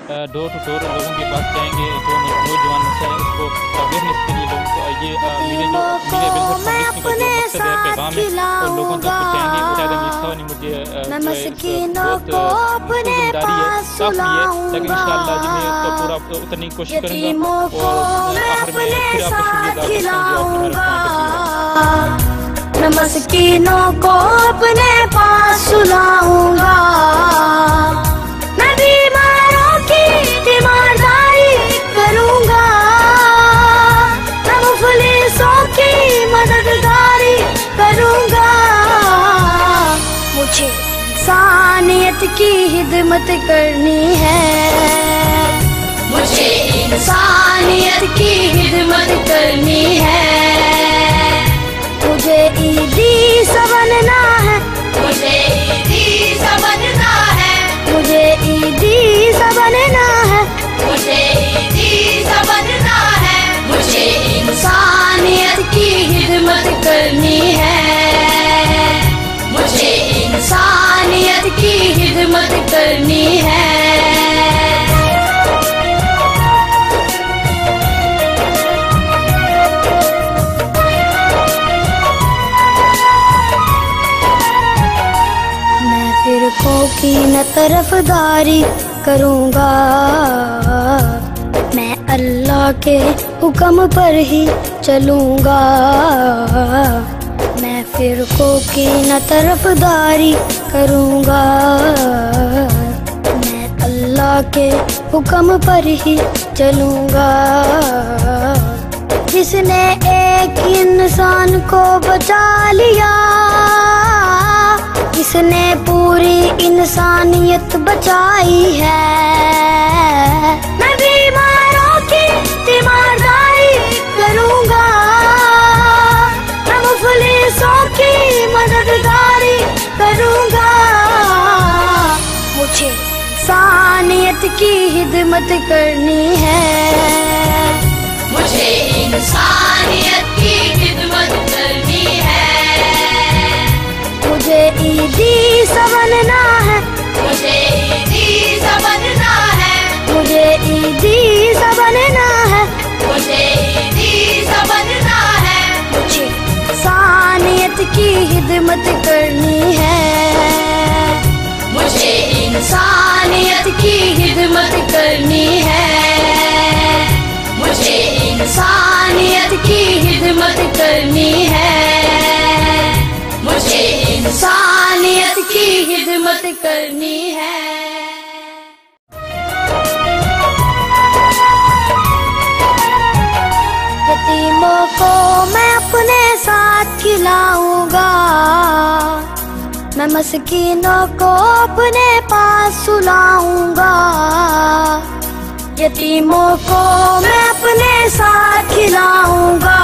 Door to door लोगों के पास जाएंगे, जो नौजवान नस्ल है उसको अवेयरनेस के लिए लोगों को ये मेरे वेलफेयर फाउंडेशन का जो मकसद है, पैगाम है, और लोगों तक पहुँचाएंगे। शायद अमीर साहब ने मुझे बहुत जिम्मेदारी है, काफ़ी है, लेकिन इंशाअल्लाह जी मैं उसका पूरा उतरने की कोशिश करूँगा। और आखिर में फिर आपको शुक्रिया अदा करता हूँ जो आपने मैं मस्कीनों को अपने पास सुलाऊंगा, मैं बीमारों की तीमारदारी करूंगा, मैं मुफलिसों की मददगारी करूंगा। मुझे इंसानियत की खिदमत करनी है, मुझे इंसानियत की खिदमत करनी है। मुझे ईदी सा बनना है, मुझे ईदी सा बनना है, मुझे ईदी सा बनना है, मुझे ईदी सा बनना है। मुझे इंसानियत की खिदमत करनी है, मुझे इंसानियत की खिदमत करनी है। फिरकों की न तरफदारी करूँगा, मैं अल्लाह के हुक्म पर ही चलूँगा। मैं फिरकों की न तरफदारी करूँगा, मैं अल्लाह के हुक्म पर ही चलूँगा। जिसने एक इंसान को बचा लिया, जिसने पूरी इंसानियत बचाई है। मैं बीमारों की तीमारदारी करूँगा, मैं मुफलिसों की मददगारी करूँगा। मुझे इंसानियत की खिदमत करनी है, मुझे इंसानियत की खिदमत करनी है। मुझे ईदी सा बनना है, मुझे ईदी सा बनना है, मुझे ईदी सा बनना है, मुझे ईदी सा बनना है। मुझे इंसानियत की खिदमत करनी है, मुझे इंसानियत की खिदमत करनी है। मुझे इंसानियत की खिदमत करनी है, मुझे इंसानियत की खिदमत करनी है। यतीमों को मैं अपने साथ खिलाऊंगा, मैं मस्कीनों को अपने पास सुलाऊंगा। यतीमों को मैं अपने साथ खिलाऊंगा,